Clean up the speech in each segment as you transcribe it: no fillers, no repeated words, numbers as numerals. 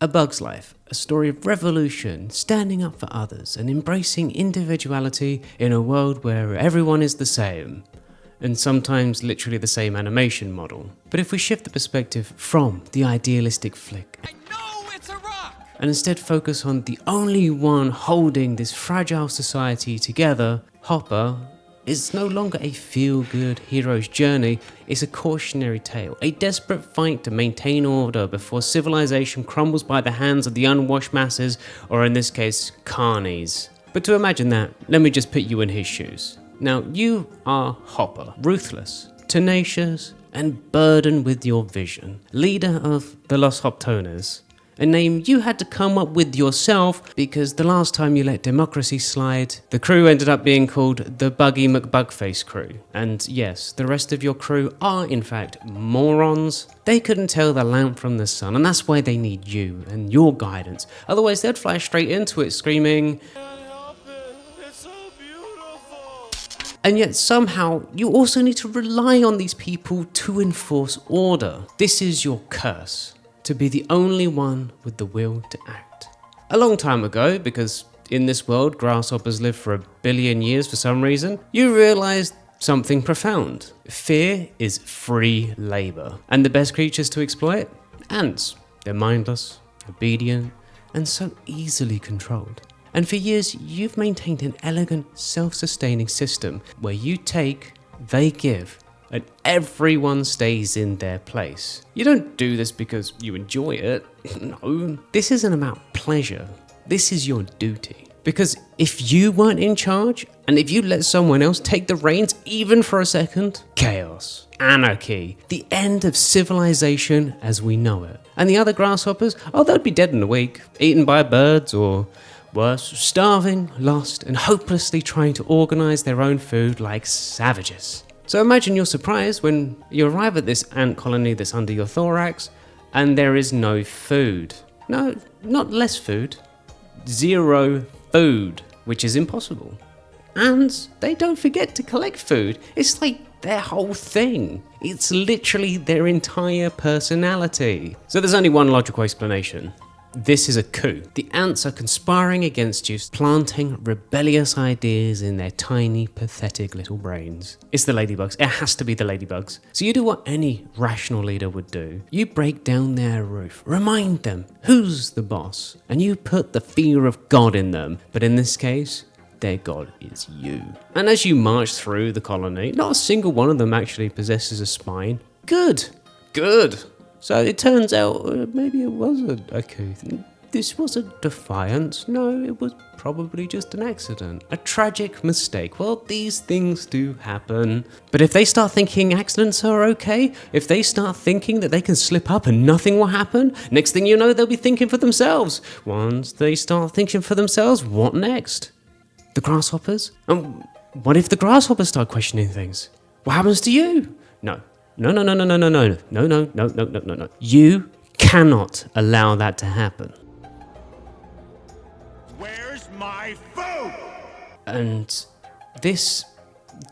A Bug's Life, a story of revolution, standing up for others, and embracing individuality in a world where everyone is the same, and sometimes literally the same animation model. But if we shift the perspective from the idealistic flick, I know it's a rock! and instead focus on the only one holding this fragile society together, Hopper is no longer a feel-good hero's journey, it's a cautionary tale, a desperate fight to maintain order before civilization crumbles by the hands of the unwashed masses, or in this case, carnies. But to imagine that, let me just put you in his shoes. Now, you are Hopper, ruthless, tenacious, and burdened with your vision, leader of the Los Hoptones. A name you had to come up with yourself because the last time you let democracy slide, the crew ended up being called the Buggy McBugface crew. And yes, the rest of your crew are in fact morons. They couldn't tell the lamp from the sun, and that's why they need you and your guidance. Otherwise they'd fly straight into it screaming, Can't help it. It's so beautiful. and yet somehow you also need to rely on these people to enforce order. This is your curse. To be the only one with the will to act. A long time ago, because in this world grasshoppers live for 1 billion years for some reason, you realised something profound. Fear is free labour. And the best creatures to exploit? Ants. They're mindless, obedient, and so easily controlled. And for years you've maintained an elegant, self-sustaining system where you take, they give, and everyone stays in their place. You don't do this because you enjoy it. No, this isn't about pleasure. This is your duty. Because if you weren't in charge, and if you let someone else take the reins even for a second, chaos, anarchy, the end of civilization as we know it. And the other grasshoppers, oh, they'd be dead in a week, eaten by birds or worse, starving, lost, and hopelessly trying to organize their own food like savages. So imagine your surprise when you arrive at this ant colony that's under your thorax and there is no food. No, not less food. 0 food, which is impossible. And they don't forget to collect food. It's like their whole thing. It's literally their entire personality. So there's only one logical explanation. This is a coup. The ants are conspiring against you, planting rebellious ideas in their tiny, pathetic little brains. It's the ladybugs. It has to be the ladybugs. So you do what any rational leader would do. You break down their roof, remind them who's the boss, and you put the fear of God in them. But in this case, their God is you. And as you march through the colony, not a single one of them actually possesses a spine. Good. So it turns out maybe it was a coup. This wasn't defiance. No, it was probably just an accident. A tragic mistake. Well, these things do happen. But if they start thinking accidents are okay, if they start thinking that they can slip up and nothing will happen, next thing you know, they'll be thinking for themselves. Once they start thinking for themselves, what next? The grasshoppers? What if the grasshoppers start questioning things? What happens to you? No. You cannot allow that to happen. Where's my food? And this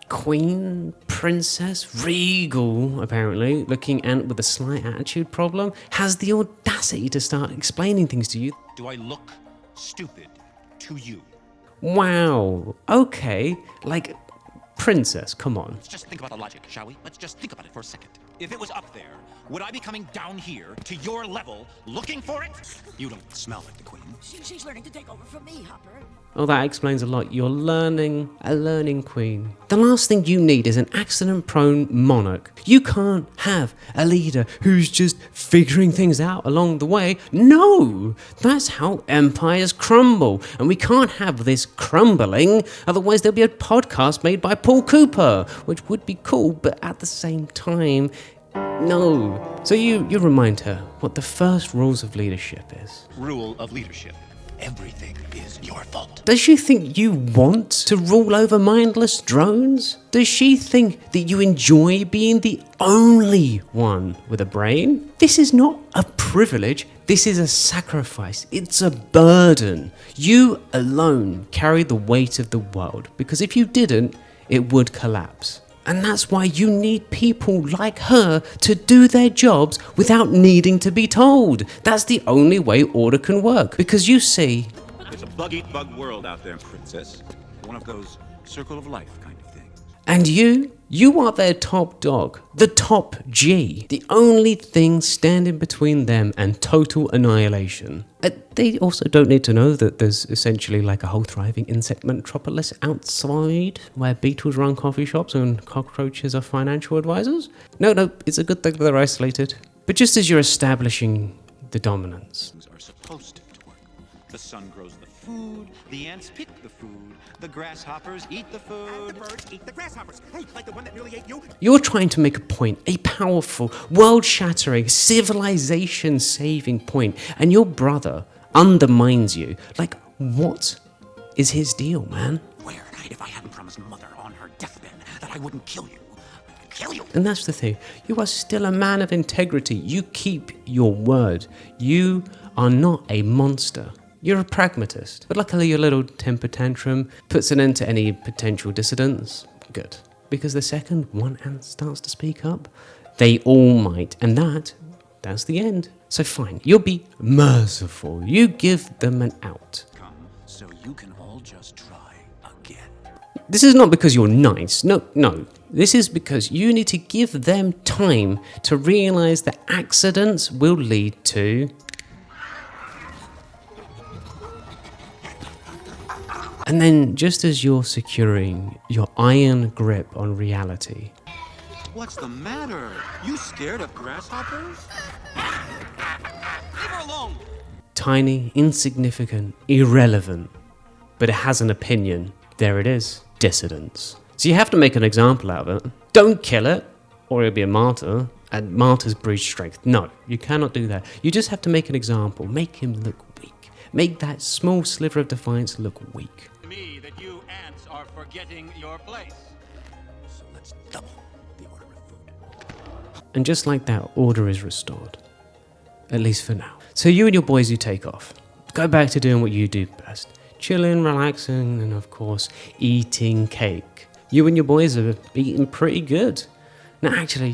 queen, princess, regal, apparently, looking ant with a slight attitude problem, has the audacity to start explaining things to you. Do I look stupid to you? Wow, okay, like, princess, come on. Let's just think about the logic, shall we? Let's just think about it for a second. If it was up there, would I be coming down here to your level looking for it? You don't smell like the queen. She's learning to take over from me, Hopper. Oh, that explains a lot. You're learning, a learning queen. The last thing you need is an accident-prone monarch. You can't have a leader who's just figuring things out along the way. No! That's how empires crumble. And we can't have this crumbling, otherwise there'll be a podcast made by Paul Cooper, which would be cool, but at the same time, no. So you remind her what the first rules of leadership is. Rule of leadership. Everything is your fault. Does she think you want to rule over mindless drones? Does she think that you enjoy being the only one with a brain? This is not a privilege, this is a sacrifice. It's a burden. You alone carry the weight of the world, because if you didn't, it would collapse. And that's why you need people like her to do their jobs without needing to be told. That's the only way order can work. Because you see, It's a bug-eat-bug world out there, princess. One of those circle of life kind of things. and you are their top dog, the top G, the only thing standing between them and total annihilation. They also don't need to know that there's essentially like a whole thriving insect metropolis outside where beetles run coffee shops and cockroaches are financial advisors. No, it's a good thing they're isolated. But just as you're establishing the dominance, Things are supposed to work. The sun grows the food, the ants pick the food, the grasshoppers eat the food. And the birds eat the grasshoppers. Hey, like the one that nearly ate you? you're trying to make a point, a powerful, world-shattering, civilization-saving point, and your brother undermines you. Like, what is his deal, man? Where, if I hadn't promised Mother on her deathbed that I wouldn't kill you, I'd kill you. And that's the thing. You are still a man of integrity. You keep your word. You are not a monster. You're a pragmatist. But luckily your little temper tantrum puts an end to any potential dissidents. Good. Because the second one ant starts to speak up, they all might. And that's the end. So fine, you'll be merciful. You give them an out. Come, so you can all just try again. This is not because you're nice. No. This is because you need to give them time to realize that accidents will lead to... And then, just as you're securing your iron grip on reality, What's the matter? You scared of grasshoppers? Leave her alone! tiny, insignificant, irrelevant, but it has an opinion, there it is, dissidence. So you have to make an example out of it. Don't kill it, or it'll be a martyr, and martyrs breed strength. No, you cannot do that. You just have to make an example, make him look weak. Make that small sliver of defiance look weak. Me that you ants are forgetting your place. So let's double the order of food. And just like that, order is restored. At least for now. So you and your boys, you take off. Go back to doing what you do best. Chilling, relaxing, and of course, eating cake. You and your boys are eating pretty good. Now actually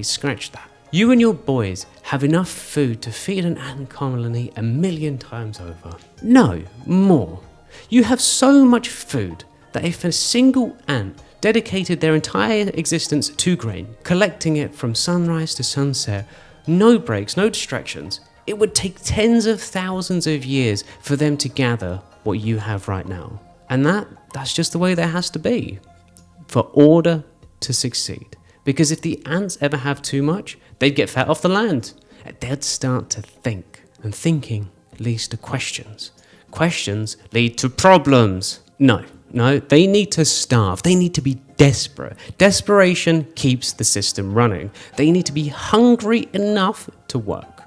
scratch that. You and your boys have enough food to feed an ant colony 1,000,000 times over. No, more. You have so much food that if a single ant dedicated their entire existence to grain, collecting it from sunrise to sunset, no breaks, no distractions, it would take tens of thousands of years for them to gather what you have right now. And that's just the way there has to be for order to succeed. Because if the ants ever have too much, they'd get fat off the land. They'd start to think, and thinking leads to questions. Questions lead to problems. No, they need to starve. They need to be desperate. Desperation keeps the system running. They need to be hungry enough to work,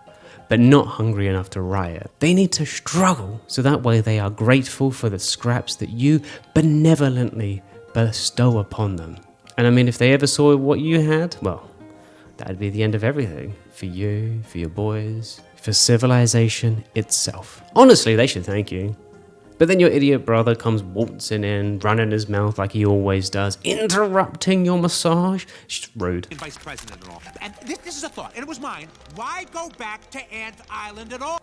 but not hungry enough to riot. They need to struggle, so that way they are grateful for the scraps that you benevolently bestow upon them. And I mean, if they ever saw what you had, well, that'd be the end of everything. For you, for your boys, for civilization itself. Honestly, they should thank you. But then your idiot brother comes waltzing in, running his mouth like he always does, interrupting your massage. It's just rude. Vice president and all. And this is a thought, and it was mine. Why go back to Ant Island at all?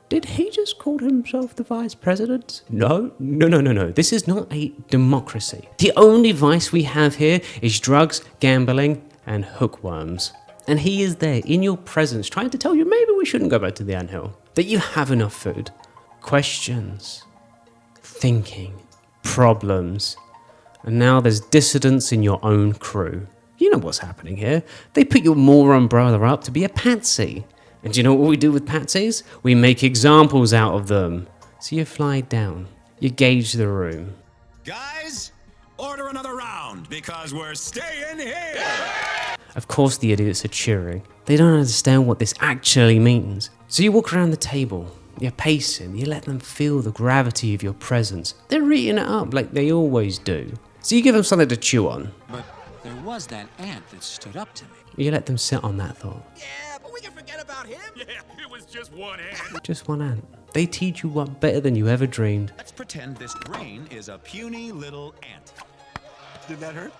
Did he just call himself the vice president? No. This is not a democracy. The only vice we have here is drugs, gambling, and hookworms. And he is there in your presence trying to tell you maybe we shouldn't go back to the anthill. That you have enough food. Questions. Thinking. Problems. And now there's dissidents in your own crew. You know what's happening here. They put your moron brother up to be a patsy. And do you know what we do with patsies? We make examples out of them. So you fly down. You gauge the room. Guys, order another round, because we're staying here! Of course the idiots are cheering. They don't understand what this actually means. So you walk around the table. You're pacing. You let them feel the gravity of your presence. They're eating it up like they always do. So you give them something to chew on. But there was that ant that stood up to me. You let them sit on that thought. Yeah, but we can forget about him. Yeah, it was just one ant. Just one ant. They teach you what better than you ever dreamed. Let's pretend this brain is a puny little ant. Did that hurt?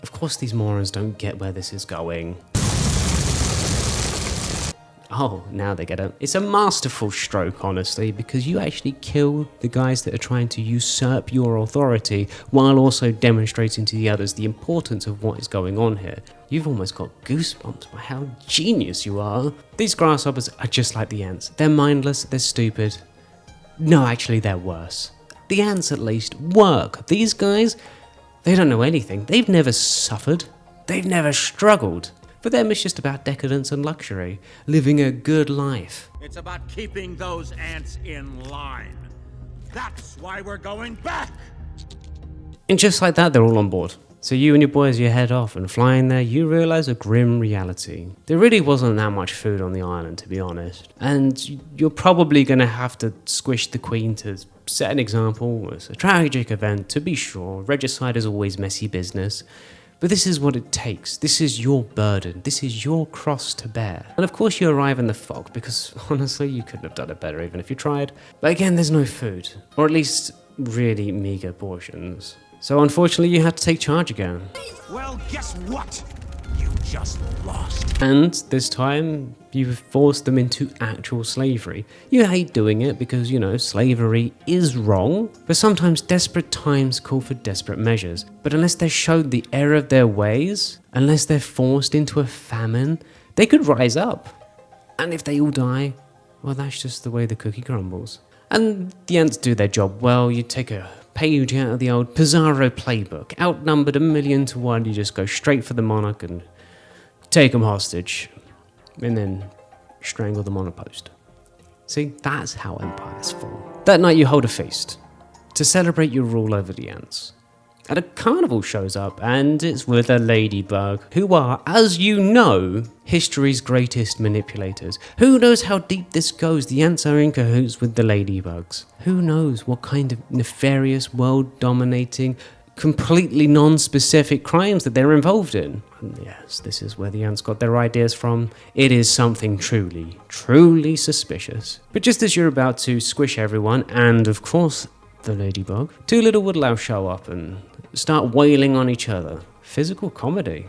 Of course these morons don't get where this is going. Oh, now they get it. It's a masterful stroke, honestly, because you actually kill the guys that are trying to usurp your authority while also demonstrating to the others the importance of what is going on here. You've almost got goosebumps by how genius you are. These grasshoppers are just like the ants. They're mindless, they're stupid. No, actually, they're worse. The ants at least work. These guys, they don't know anything. They've never suffered. They've never struggled. For them, it's just about decadence and luxury, living a good life. It's about keeping those ants in line. That's why we're going back! And just like that, they're all on board. So you and your boys, you head off, and flying there, you realise a grim reality. There really wasn't that much food on the island, to be honest. And you're probably going to have to squish the queen to set an example. It's a tragic event, to be sure. Regicide is always messy business. But this is what it takes. This is your burden. This is your cross to bear. And of course you arrive in the fog, because honestly you couldn't have done it better even if you tried. But again, there's no food. Or at least really meager portions. So unfortunately you had to take charge again. Well, guess what? You just lost. And this time you've forced them into actual slavery. You hate doing it because, you know, slavery is wrong, but sometimes desperate times call for desperate measures. But unless they're shown the error of their ways, unless they're forced into a famine, they could rise up. And if they all die, well, that's just the way the cookie crumbles. And the ants do their job well. You take a page out of the old Pizarro playbook. Outnumbered 1,000,000 to 1, you just go straight for the monarch and take them hostage. And then strangle them on a post. See, that's how empires fall. That night you hold a feast to celebrate your rule over the ants. And a carnival shows up, and it's with a ladybug, who are, as you know, history's greatest manipulators. Who knows how deep this goes? The ants are in cahoots with the ladybugs. Who knows what kind of nefarious, world-dominating, completely non-specific crimes that they're involved in. And yes, this is where the ants got their ideas from. It is something truly, truly suspicious. But just as you're about to squish everyone, and of course, the ladybug, two little woodlouse show up and start wailing on each other. Physical comedy.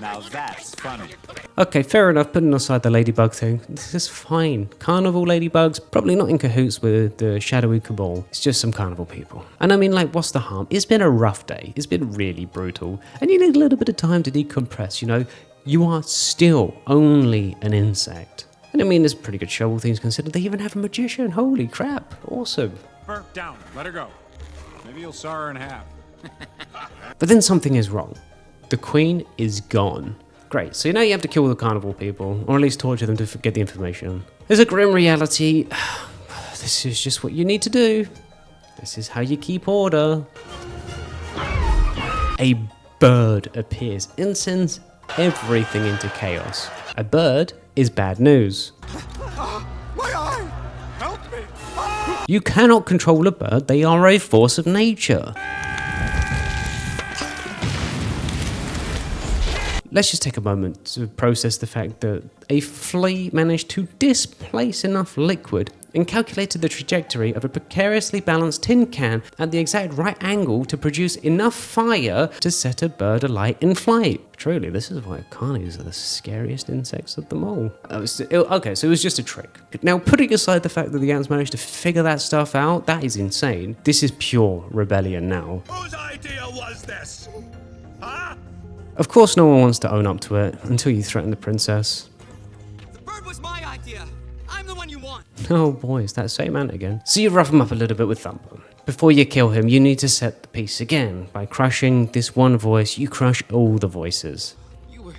Now that's funny. Okay, fair enough, putting aside the ladybug thing, this is fine. Carnival ladybugs, probably not in cahoots with the shadowy cabal. It's just some carnival people. And I mean, like, what's the harm? It's been a rough day. It's been really brutal. And you need a little bit of time to decompress, you know? You are still only an insect. And I mean, there's a pretty good show, all things considered. They even have a magician. Holy crap. Awesome. Burp down. Let her go. Maybe you'll saw her in half. But then something is wrong. The queen is gone. Great, so now you have to kill the carnival people, or at least torture them to get the information. There's a grim reality. This is just what you need to do. This is how you keep order. A bird appears and sends everything into chaos. A bird is bad news. My eye! Help me! You cannot control a bird, they are a force of nature. Let's just take a moment to process the fact that a flea managed to displace enough liquid and calculated the trajectory of a precariously balanced tin can at the exact right angle to produce enough fire to set a bird alight in flight. Truly, this is why carnies are the scariest insects of them all. Okay, so it was just a trick. Now, putting aside the fact that the ants managed to figure that stuff out, that is insane. This is pure rebellion now. Whose idea was this? Huh? Of course, no one wants to own up to it until you threaten the princess. The bird was my idea. I'm the one you want. Oh boy, it's that same ant again. So you rough him up a little bit with Thumper. Before you kill him, you need to set the piece again. By crushing this one voice, you crush all the voices. You were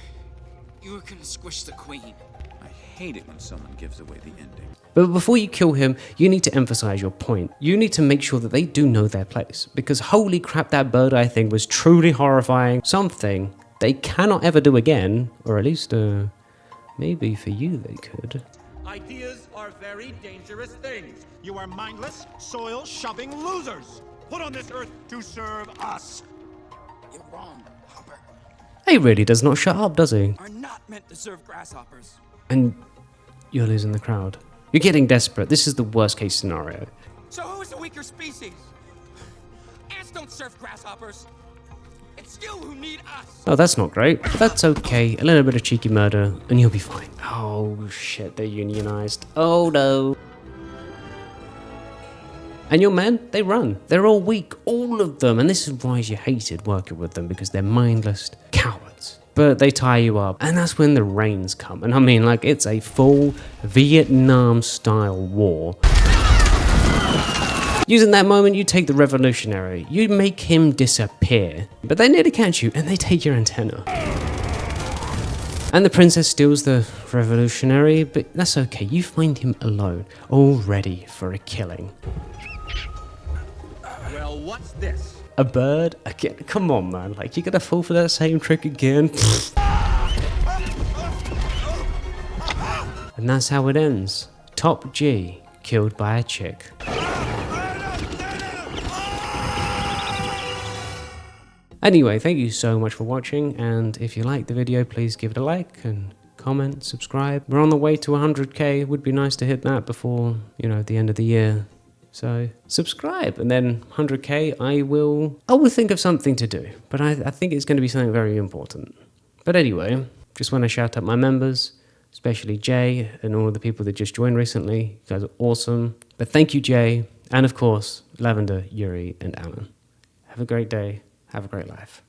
gonna squish the queen. I hate it when someone gives away the ending. But before you kill him, you need to emphasize your point. You need to make sure that they do know their place. Because holy crap, that bird I think was truly horrifying. Something they cannot ever do again, or at least, maybe for you they could. Ideas are very dangerous things. You are mindless, soil-shoving losers. Put on this earth to serve us. You're wrong, Hopper. He really does not shut up, does he? Are not meant to serve grasshoppers. And you're losing the crowd. You're getting desperate. This is the worst case scenario. So who is the weaker species? Ants don't serve grasshoppers. It's It's you who need us. Oh, that's not great. But that's okay. A little bit of cheeky murder, and you'll be fine. Oh, shit, they're unionized. Oh, no. And your men, they run. They're all weak, all of them. And this is why you hated working with them, because they're mindless cowards. But they tie you up, and that's when the rains come. And I mean, like, it's a full Vietnam-style war. Using that moment, you take the revolutionary. You make him disappear. But they nearly catch you, and they take your antenna. And the princess steals the revolutionary, but that's okay. You find him alone, all ready for a killing. Well, what's this? A bird? Again? Come on, man. Like, you gonna fall for that same trick again? And that's how it ends. Top G killed by a chick. Anyway, thank you so much for watching, and if you liked the video, please give it a like and comment, subscribe. We're on the way to 100k. Would be nice to hit that before, you know, the end of the year. So subscribe, and then 100k, I will think of something to do, but I think it's going to be something very important. But anyway, just want to shout out my members, especially Jay and all of the people that just joined recently. You guys are awesome. But thank you, Jay, and of course, Lavender, Yuri, and Alan. Have a great day. Have a great life.